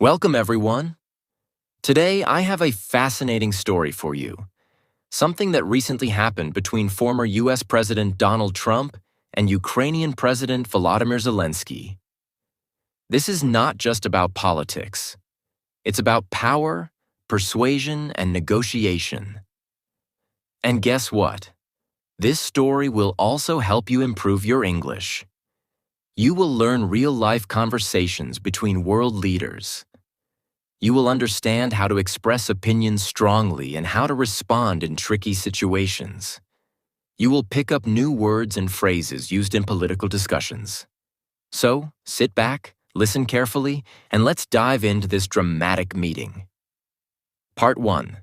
Welcome, everyone. Today, I have a fascinating story for you. Something that recently happened between former U.S. President Donald Trump and Ukrainian President Volodymyr Zelensky. This is not just about politics. It's about power, persuasion, and negotiation. And guess what? This story will also help you improve your English. You will learn real-life conversations between world leaders. You will understand how to express opinions strongly and how to respond in tricky situations. You will pick up new words and phrases used in political discussions. So, sit back, listen carefully, and let's dive into this dramatic meeting. Part 1.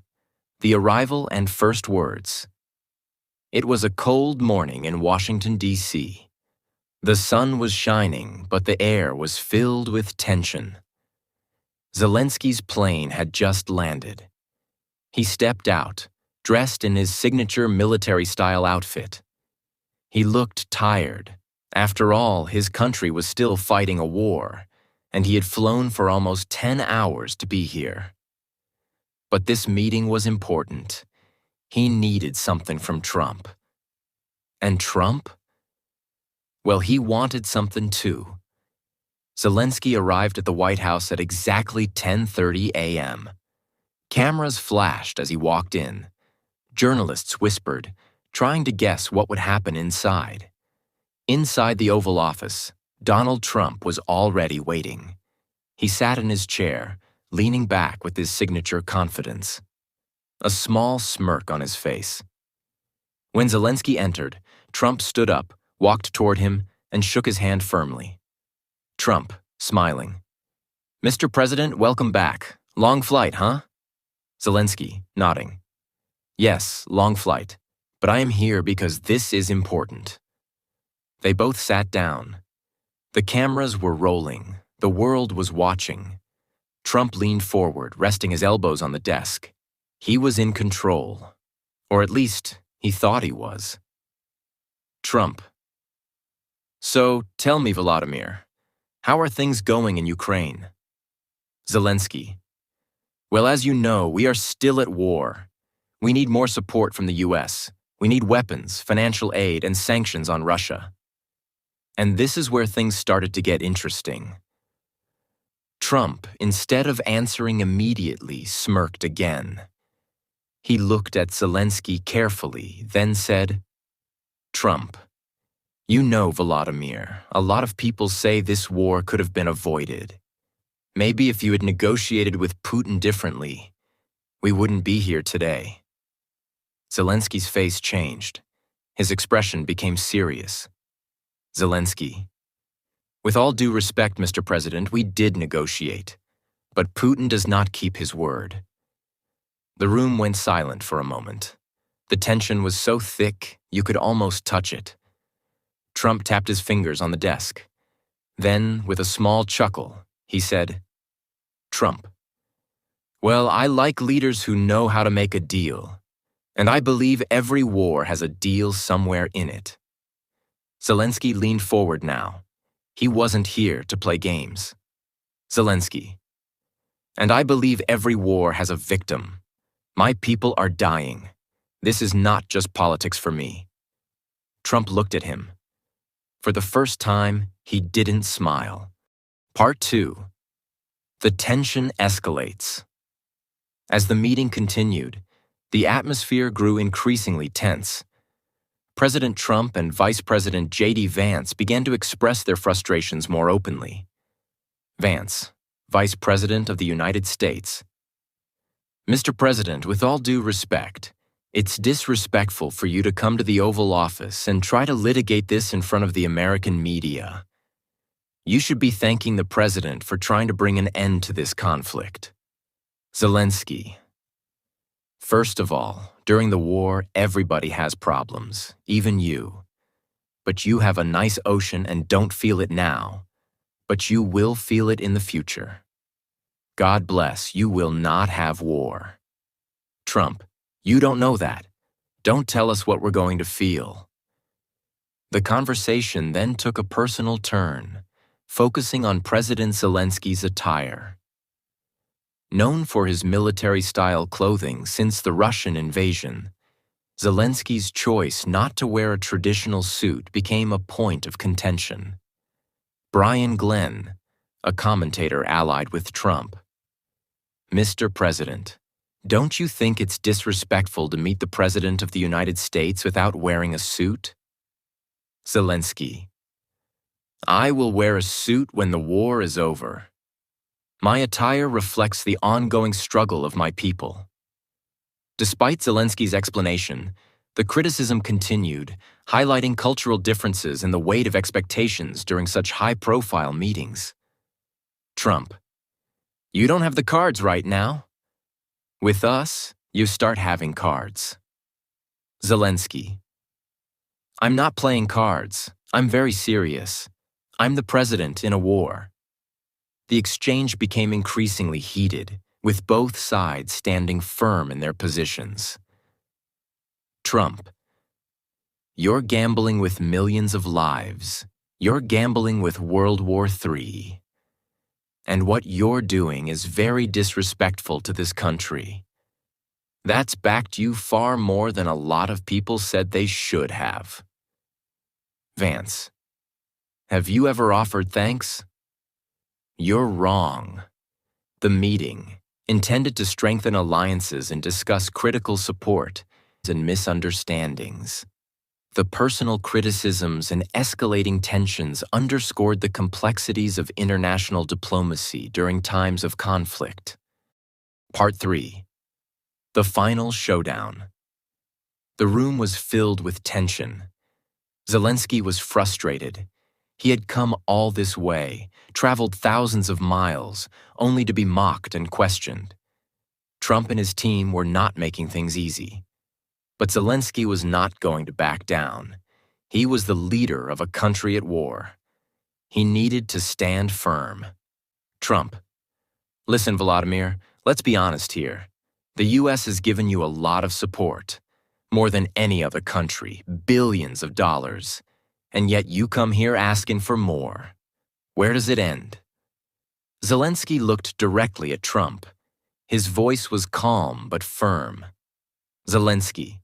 The Arrival and First Words. It was a cold morning in Washington, D.C. The sun was shining, but the air was filled with tension. Zelensky's plane had just landed. He stepped out, dressed in his signature military-style outfit. He looked tired. After all, his country was still fighting a war, and he had flown for almost 10 hours to be here. But this meeting was important. He needed something from Trump. And Trump? Well, he wanted something too. Zelensky arrived at the White House at exactly 10:30 a.m. Cameras flashed as he walked in. Journalists whispered, trying to guess what would happen inside. Inside the Oval Office, Donald Trump was already waiting. He sat in his chair, leaning back with his signature confidence. A small smirk on his face. When Zelensky entered, Trump stood up, walked toward him, and shook his hand firmly. Trump, smiling. "Mr. President, welcome back. Long flight, huh?" Zelensky, nodding. "Yes, long flight, but I am here because this is important." They both sat down. The cameras were rolling. The world was watching. Trump leaned forward, resting his elbows on the desk. He was in control. Or at least, he thought he was. Trump. "So, tell me, Volodymyr, how are things going in Ukraine?" Zelensky. "Well, as you know, we are still at war. We need more support from the U.S. We need weapons, financial aid, and sanctions on Russia." And this is where things started to get interesting. Trump, instead of answering immediately, smirked again. He looked at Zelensky carefully, then said, "Trump, you know, Volodymyr, a lot of people say this war could have been avoided. Maybe if you had negotiated with Putin differently, we wouldn't be here today." Zelensky's face changed. His expression became serious. Zelensky. "With all due respect, Mr. President, we did negotiate. But Putin does not keep his word." The room went silent for a moment. The tension was so thick, you could almost touch it. Trump tapped his fingers on the desk. Then, with a small chuckle, he said, "Trump, well, I like leaders who know how to make a deal, and I believe every war has a deal somewhere in it." Zelensky leaned forward now. He wasn't here to play games. Zelensky. "And I believe every war has a victim. My people are dying. This is not just politics for me." Trump looked at him. For the first time, he didn't smile. Part 2. The tension escalates. As the meeting continued, the atmosphere grew increasingly tense. President Trump and Vice President J.D. Vance began to express their frustrations more openly. Vance, Vice President of the United States. "Mr. President, with all due respect, it's disrespectful for you to come to the Oval Office and try to litigate this in front of the American media. You should be thanking the President for trying to bring an end to this conflict." Zelensky. "First of all, during the war, everybody has problems, even you. But you have a nice ocean and don't feel it now, but you will feel it in the future. God bless, you will not have war." Trump. "You don't know that. Don't tell us what we're going to feel." The conversation then took a personal turn, focusing on President Zelensky's attire. Known for his military-style clothing since the Russian invasion, Zelensky's choice not to wear a traditional suit became a point of contention. Brian Glenn, a commentator allied with Trump. Mr. President, don't you think it's disrespectful to meet the President of the United States without wearing a suit? Zelensky, I will wear a suit when the war is over. My attire reflects the ongoing struggle of my people. Despite Zelensky's explanation, the criticism continued, highlighting cultural differences and the weight of expectations during such high-profile meetings. Trump, you don't have the cards right now. With us, you start having cards. Zelensky, I'm not playing cards. I'm very serious. I'm the president in a war. The exchange became increasingly heated, with both sides standing firm in their positions. Trump, you're gambling with millions of lives. You're gambling with World War III. And what you're doing is very disrespectful to this country. That's backed you far more than a lot of people said they should have. Vance, have you ever offered thanks? You're wrong. The meeting, intended to strengthen alliances and discuss critical support and misunderstandings. The personal criticisms and escalating tensions underscored the complexities of international diplomacy during times of conflict. Part 3. The Final Showdown. The room was filled with tension. Zelensky was frustrated. He had come all this way, traveled thousands of miles, only to be mocked and questioned. Trump and his team were not making things easy. But Zelensky was not going to back down. He was the leader of a country at war. He needed to stand firm. Trump, listen, Volodymyr, let's be honest here. The U.S. has given you a lot of support, more than any other country, billions of dollars. And yet you come here asking for more. Where does it end? Zelensky looked directly at Trump. His voice was calm but firm. Zelensky,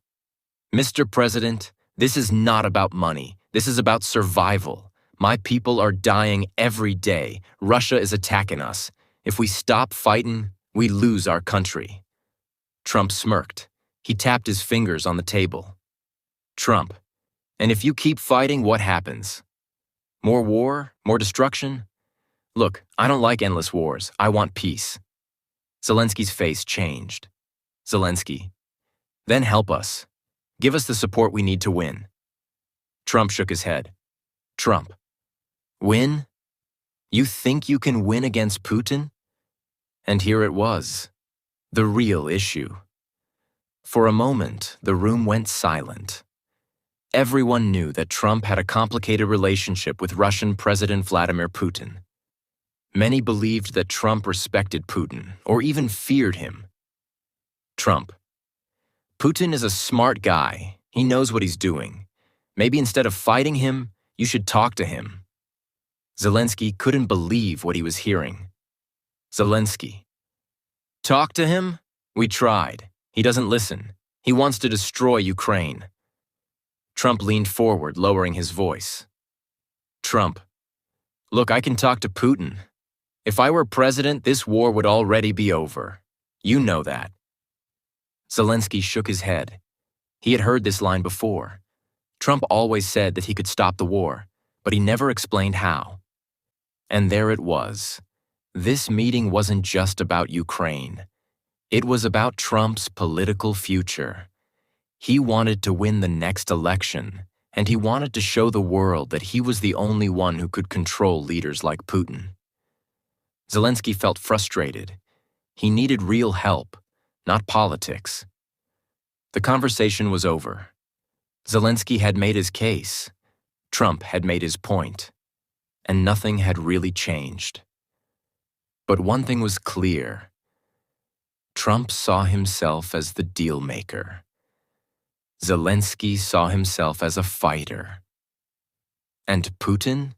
Mr. President, this is not about money. This is about survival. My people are dying every day. Russia is attacking us. If we stop fighting, we lose our country. Trump smirked. He tapped his fingers on the table. Trump, and if you keep fighting, what happens? More war? More destruction? Look, I don't like endless wars. I want peace. Zelensky's face changed. Zelensky, then help us. Give us the support we need to win. Trump shook his head. Trump, win? You think you can win against Putin? And here it was, the real issue. For a moment, the room went silent. Everyone knew that Trump had a complicated relationship with Russian President Vladimir Putin. Many believed that Trump respected Putin, or even feared him. Trump, Putin is a smart guy. He knows what he's doing. Maybe instead of fighting him, you should talk to him. Zelensky couldn't believe what he was hearing. Zelensky, talk to him? We tried. He doesn't listen. He wants to destroy Ukraine. Trump leaned forward, lowering his voice. Trump, look, I can talk to Putin. If I were president, this war would already be over. You know that. Zelensky shook his head. He had heard this line before. Trump always said that he could stop the war, but he never explained how. And there it was. This meeting wasn't just about Ukraine. It was about Trump's political future. He wanted to win the next election, and he wanted to show the world that he was the only one who could control leaders like Putin. Zelensky felt frustrated. He needed real help, not politics. The conversation was over. Zelensky had made his case. Trump had made his point. And nothing had really changed. But one thing was clear. Trump saw himself as the deal maker. Zelensky saw himself as a fighter. And Putin?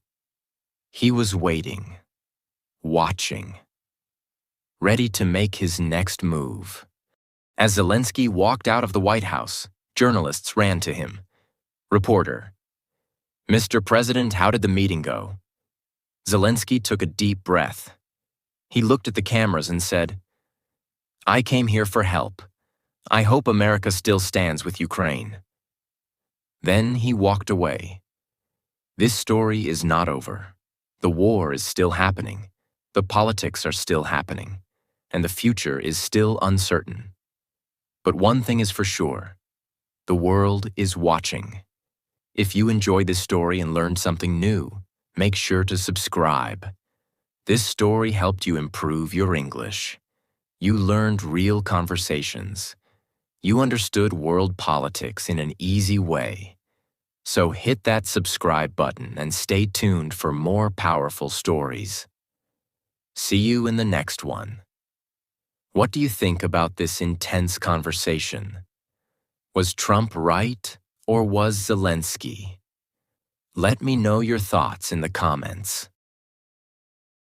He was waiting, watching. ready to make his next move. As Zelensky walked out of the White House, journalists ran to him. Reporter: "Mr. President, how did the meeting go?" Zelensky took a deep breath. He looked at the cameras and said, "I came here for help. I hope America still stands with Ukraine." Then he walked away. This story is not over. The war is still happening. The politics are still happening. And the future is still uncertain. But one thing is for sure: the world is watching. If you enjoyed this story and learned something new, make sure to subscribe. This story helped you improve your English. You learned real conversations. You understood world politics in an easy way. So hit that subscribe button and stay tuned for more powerful stories. See you in the next one. What do you think about this intense conversation? Was Trump right, or was Zelensky? Let me know your thoughts in the comments.